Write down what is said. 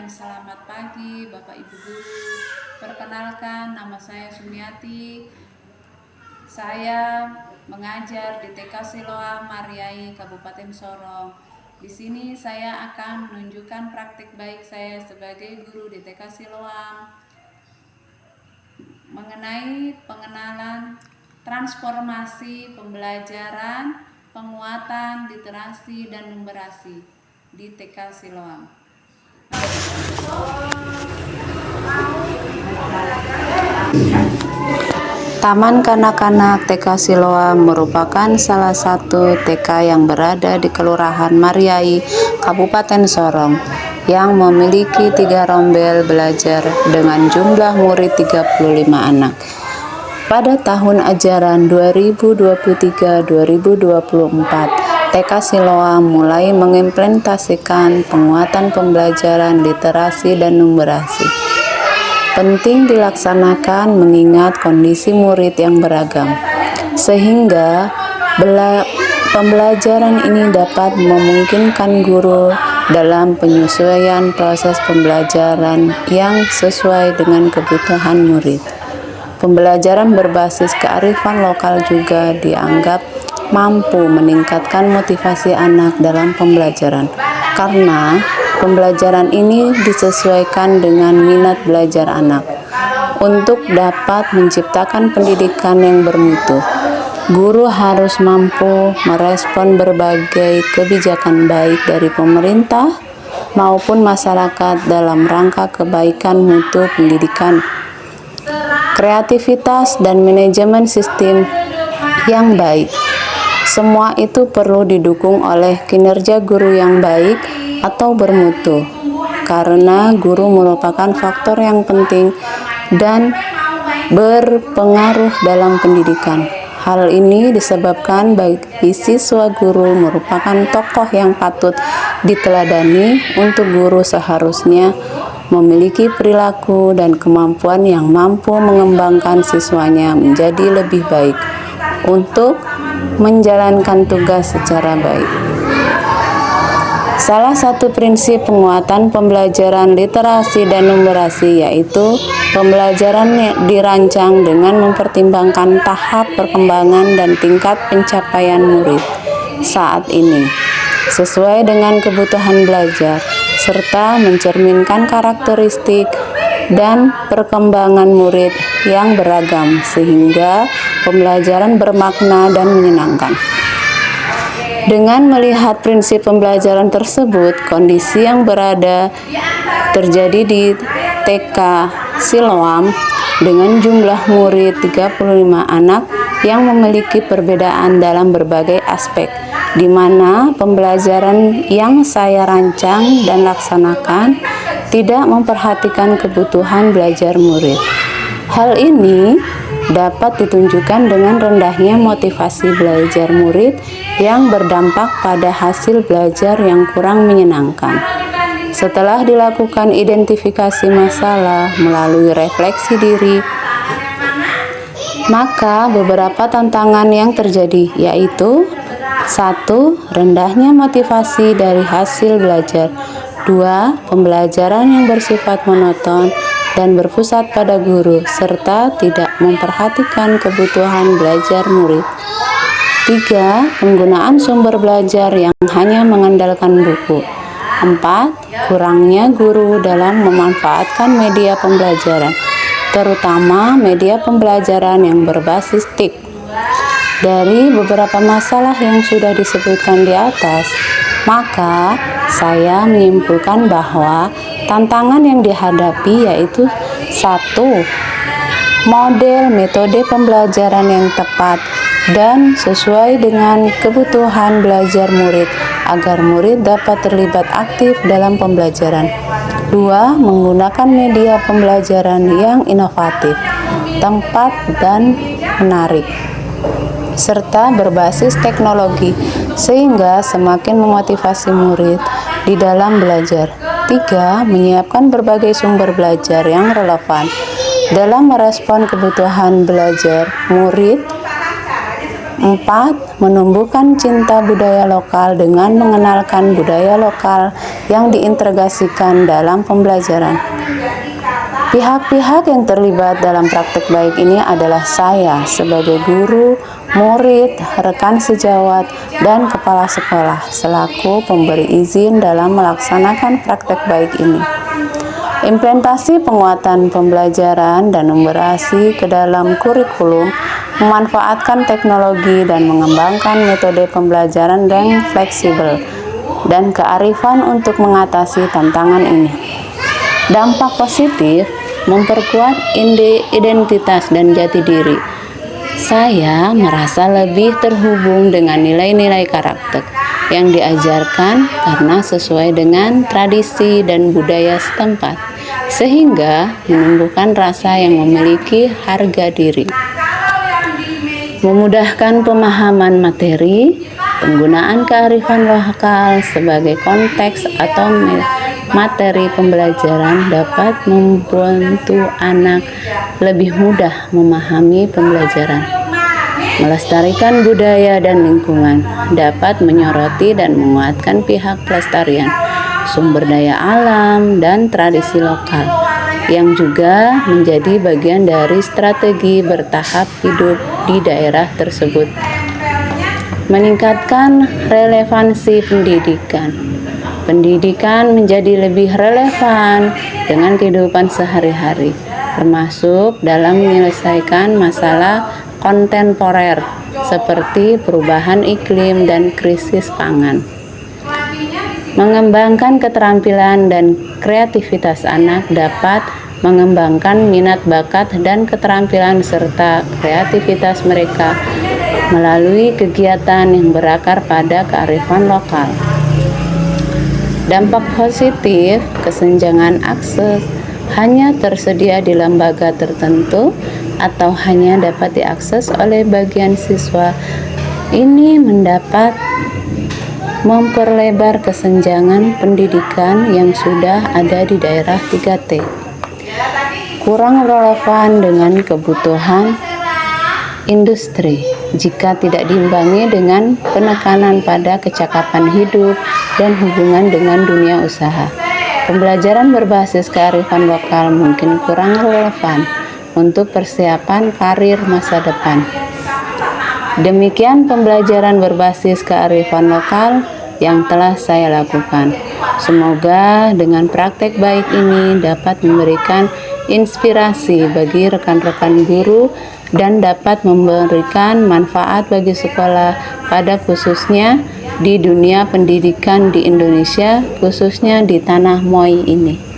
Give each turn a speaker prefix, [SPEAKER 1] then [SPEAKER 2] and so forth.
[SPEAKER 1] selamat pagi Bapak Ibu Guru. Perkenalkan, nama saya Sumiati. Saya mengajar di TK Siloam Mariai, Kabupaten Sorong. Di sini saya akan menunjukkan praktik baik saya sebagai guru di TK Siloam mengenai pengenalan transformasi pembelajaran, penguatan literasi dan numerasi di TK Siloam. Taman Kanak-kanak TK Siloam merupakan salah satu TK yang berada di Kelurahan Mariai, Kabupaten Sorong, yang memiliki 3 rombel belajar dengan jumlah murid 35 anak. Pada tahun ajaran 2023-2024, TK Siloam mulai mengimplementasikan penguatan pembelajaran literasi dan numerasi. Penting dilaksanakan mengingat kondisi murid yang beragam, sehingga pembelajaran ini dapat memungkinkan guru dalam penyesuaian proses pembelajaran yang sesuai dengan kebutuhan murid. Pembelajaran berbasis kearifan lokal juga dianggap mampu meningkatkan motivasi anak dalam pembelajaran, karena pembelajaran ini disesuaikan dengan minat belajar anak. Untuk dapat menciptakan pendidikan yang bermutu, guru harus mampu merespon berbagai kebijakan baik dari pemerintah maupun masyarakat dalam rangka kebaikan mutu pendidikan, kreativitas, dan manajemen sistem yang baik. Semua itu perlu didukung oleh kinerja guru yang baik atau bermutu, karena guru merupakan faktor yang penting dan berpengaruh dalam pendidikan. Hal ini disebabkan bagi siswa guru merupakan tokoh yang patut diteladani. Untuk guru seharusnya memiliki perilaku dan kemampuan yang mampu mengembangkan siswanya menjadi lebih baik untuk menjalankan tugas secara baik. Salah satu prinsip penguatan pembelajaran literasi dan numerasi yaitu pembelajaran dirancang dengan mempertimbangkan tahap perkembangan dan tingkat pencapaian murid saat ini sesuai dengan kebutuhan belajar, serta mencerminkan karakteristik dan perkembangan murid yang beragam sehingga pembelajaran bermakna dan menyenangkan. Dengan melihat prinsip pembelajaran tersebut, kondisi yang terjadi di TK Siloam dengan jumlah murid 35 anak yang memiliki perbedaan dalam berbagai aspek, di mana pembelajaran yang saya rancang dan laksanakan tidak memperhatikan kebutuhan belajar murid. Hal ini dapat ditunjukkan dengan rendahnya motivasi belajar murid yang berdampak pada hasil belajar yang kurang menyenangkan. Setelah dilakukan identifikasi masalah melalui refleksi diri, maka beberapa tantangan yang terjadi yaitu 1. Rendahnya motivasi dari hasil belajar. 2. Pembelajaran yang bersifat monoton dan berpusat pada guru, serta tidak memperhatikan kebutuhan belajar murid. 3. Penggunaan sumber belajar yang hanya mengandalkan buku. 4. Kurangnya guru dalam memanfaatkan media pembelajaran, terutama media pembelajaran yang berbasis TIK. Dari beberapa masalah yang sudah disebutkan di atas, maka saya menyimpulkan bahwa tantangan yang dihadapi yaitu 1. Model metode pembelajaran yang tepat dan sesuai dengan kebutuhan belajar murid agar murid dapat terlibat aktif dalam pembelajaran. 2. Menggunakan media pembelajaran yang inovatif, tepat dan menarik, serta berbasis teknologi sehingga semakin memotivasi murid di dalam belajar. 3. Menyiapkan berbagai sumber belajar yang relevan dalam merespon kebutuhan belajar murid 4. Menumbuhkan cinta budaya lokal dengan mengenalkan budaya lokal yang diintegrasikan dalam pembelajaran. Pihak-pihak yang terlibat dalam praktek baik ini adalah saya sebagai guru, murid, rekan sejawat, dan kepala sekolah selaku pemberi izin dalam melaksanakan praktek baik ini. Implementasi penguatan pembelajaran dan numerasi ke dalam kurikulum, memanfaatkan teknologi dan mengembangkan metode pembelajaran yang fleksibel dan kearifan untuk mengatasi tantangan ini. Dampak positif, memperkuat identitas dan jati diri. Saya merasa lebih terhubung dengan nilai-nilai karakter yang diajarkan karena sesuai dengan tradisi dan budaya setempat, sehingga menumbuhkan rasa yang memiliki harga diri. Memudahkan pemahaman materi, penggunaan kearifan lokal sebagai konteks atau materi pembelajaran dapat membantu anak lebih mudah memahami pembelajaran. Melestarikan budaya dan lingkungan dapat menyoroti dan menguatkan pihak pelestarian sumber daya alam dan tradisi lokal yang juga menjadi bagian dari strategi bertahap hidup di daerah tersebut. Meningkatkan relevansi pendidikan. Pendidikan menjadi lebih relevan dengan kehidupan sehari-hari, termasuk dalam menyelesaikan masalah kontemporer seperti perubahan iklim dan krisis pangan. Mengembangkan keterampilan dan kreativitas anak dapat mengembangkan minat bakat dan keterampilan serta kreativitas mereka melalui kegiatan yang berakar pada kearifan lokal. Dampak positif, kesenjangan akses hanya tersedia di lembaga tertentu atau hanya dapat diakses oleh bagian siswa. Ini mendapat memperlebar kesenjangan pendidikan yang sudah ada di daerah 3T. Kurang relevan dengan kebutuhan industri jika tidak diimbangi dengan penekanan pada kecakapan hidup dan hubungan dengan dunia usaha. Pembelajaran berbasis kearifan lokal mungkin kurang relevan untuk persiapan karir masa depan. Demikian pembelajaran berbasis kearifan lokal yang telah saya lakukan. Semoga dengan praktek baik ini dapat memberikan inspirasi bagi rekan-rekan guru dan dapat memberikan manfaat bagi sekolah pada khususnya di dunia pendidikan di Indonesia, khususnya di tanah Moi ini.